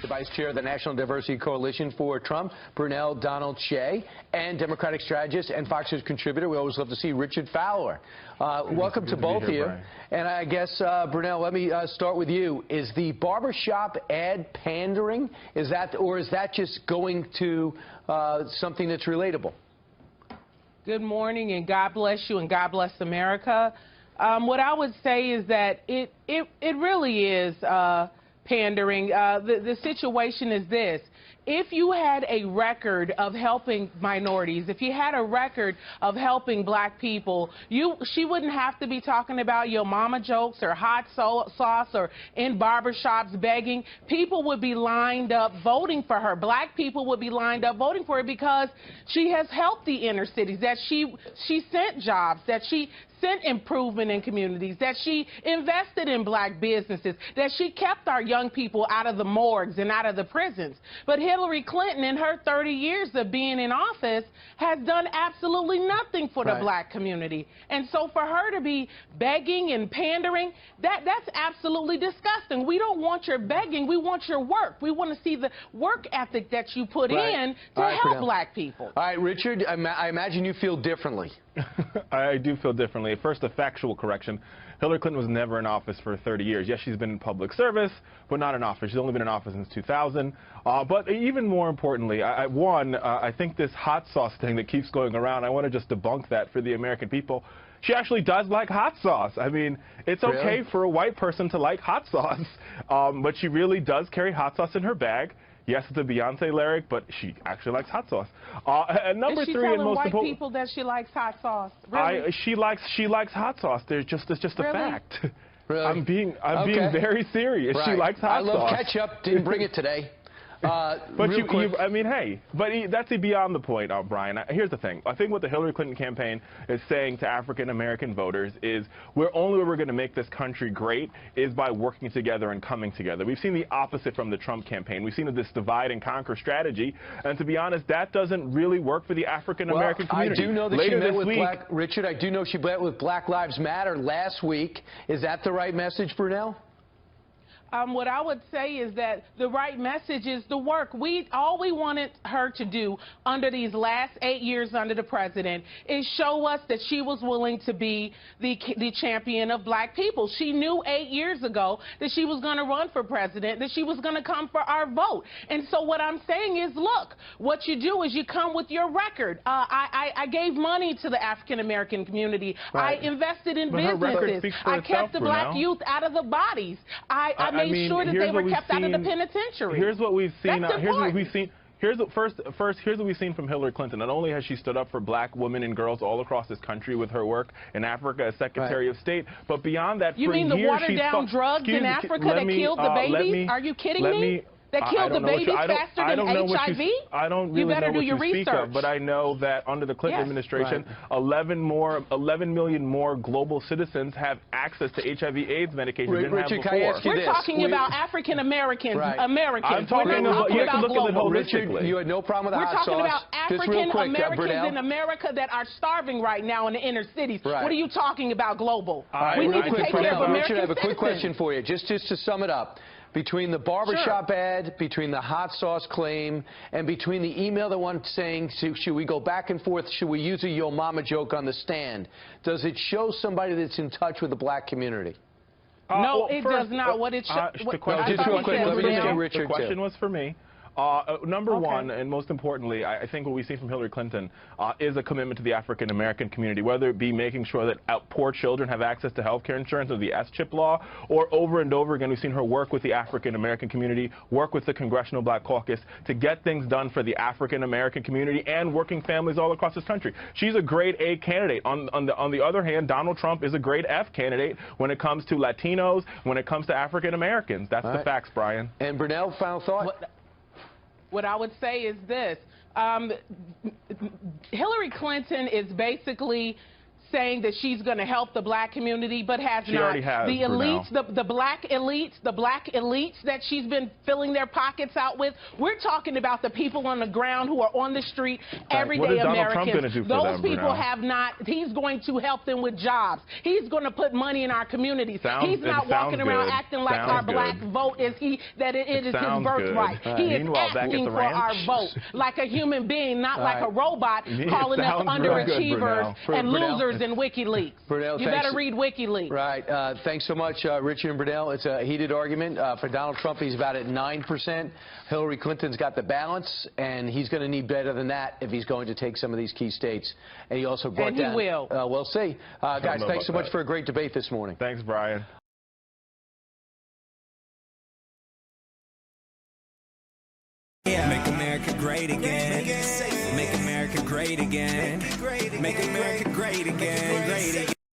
The Vice Chair of the National Diversity Coalition for Trump, Brunell Donald-Kyei, and Democratic strategist and Fox News contributor. We always love to see Richard Fowler. Welcome to both of you. And I guess, Brunell, let me start with you. Is the barbershop ad pandering? Is that just going to something that's relatable? Good morning, and God bless you, and God bless America. What I would say is that it really is pandering. The situation is this. If you had a record of helping minorities, if you had a record of helping black people, she wouldn't have to be talking about your mama jokes or hot sauce or in barbershops begging. People would be lined up voting for her. Black people would be lined up voting for her because she has helped the inner cities, that she sent jobs, that she sent improvement in communities, that she invested in black businesses, that she kept our young people out of the morgues and out of the prisons. But Hillary Clinton, in her 30 years of being in office, has done absolutely nothing for the black community. And so for her to be begging and pandering, that's absolutely disgusting. We don't want your begging. We want your work. We want to see the work ethic that you put in to help black people. All right, Richard, I imagine you feel differently. I do feel differently. First, a factual correction. Hillary Clinton was never in office for 30 years. Yes, she's been in public service, but not in office. She's only been in office since 2000. But even more importantly, I think this hot sauce thing that keeps going around, I want to just debunk that for the American people. She actually does like hot sauce. I mean, it's okay for a white person to like hot sauce, but she really does carry hot sauce in her bag. Yes, it's a Beyonce lyric, but she actually likes hot sauce. And number three, and most important, white people that she likes hot sauce. Really? She likes hot sauce. It's just a fact. Really? I'm being very serious. She likes hot sauce. I love ketchup. Didn't bring it today. But I mean, hey, but that's beyond the point, Brian. Here's the thing. I think what the Hillary Clinton campaign is saying to African-American voters is we're going to make this country great is by working together and coming together. We've seen the opposite from the Trump campaign. We've seen this divide and conquer strategy, and to be honest, that doesn't really work for the African-American community. I do know that she met with Richard, I do know she met with Black Lives Matter last week. Is that the right message, Brunell? What I would say is that the right message is the work. All we wanted her to do under these last 8 years under the president is show us that she was willing to be the champion of black people. She knew 8 years ago that she was going to run for president, that she was going to come for our vote. And so what I'm saying is, look, what you do is you come with your record. I gave money to the African-American community. I invested in businesses. I kept the black youth out of the bodies. I made sure that they were kept out of the penitentiary. Here's what we've seen. Here's what we've seen. Here's what we've seen from Hillary Clinton. Not only has she stood up for black women and girls all across this country with her work in Africa as Secretary of State, but beyond that, you mean the watered-down drugs in Africa that killed the babies? Are you kidding me? That killed the babies faster than HIV? I don't really know what you speak of, but I know that under the Clinton administration, 11 million more global citizens have access to HIV/AIDS medication than have before. We're talking about African Americans. I'm talking about, you have to look at it holistically. Richard, you had no problem with the hot sauce. We're talking about African Americans in America that are starving right now in the inner cities. What are you talking about global? We need to take care of American Richard, I have a quick citizens. question for you, just to sum it up. Between the barbershop ad, between the hot sauce claim, and between the email that one saying, should we go back and forth, should we use a yo mama joke on the stand, does it show somebody that's in touch with the black community? No, it does not. What it shows. The question was for me. Number one, and most importantly, I think what we see from Hillary Clinton is a commitment to the African-American community, whether it be making sure that poor children have access to health care insurance or the S-chip law, or over and over again, we've seen her work with the African-American community, work with the Congressional Black Caucus to get things done for the African-American community and working families all across this country. She's a grade A candidate. On the other hand, Donald Trump is a grade F candidate when it comes to Latinos, when it comes to African-Americans. That's the facts, Brian. And Brunell, final thought? What I would say is this. Hillary Clinton is basically saying that she's going to help the black community, but has she not. Already has, the elites, the black elites that she's been filling their pockets out with. We're talking about the people on the ground who are on the street, everyday Americans. Those people have not. He's going to help them with jobs. He's going to put money in our communities. He's not walking around acting like our black vote is it is his birthright. He is asking for our vote like a human being, not like a robot, calling us underachievers and losers in WikiLeaks. Brunell, you better read WikiLeaks. Right. Thanks so much, Richard and Brunell. It's a heated argument. For Donald Trump, he's about at 9%. Hillary Clinton's got the balance, and he's going to need better than that if he's going to take some of these key states. And he also brought down. And he will. We'll see. Guys, thanks so much for a great debate this morning. Thanks, Brian. Yeah. Make America great again. Make America great again. Make America great again.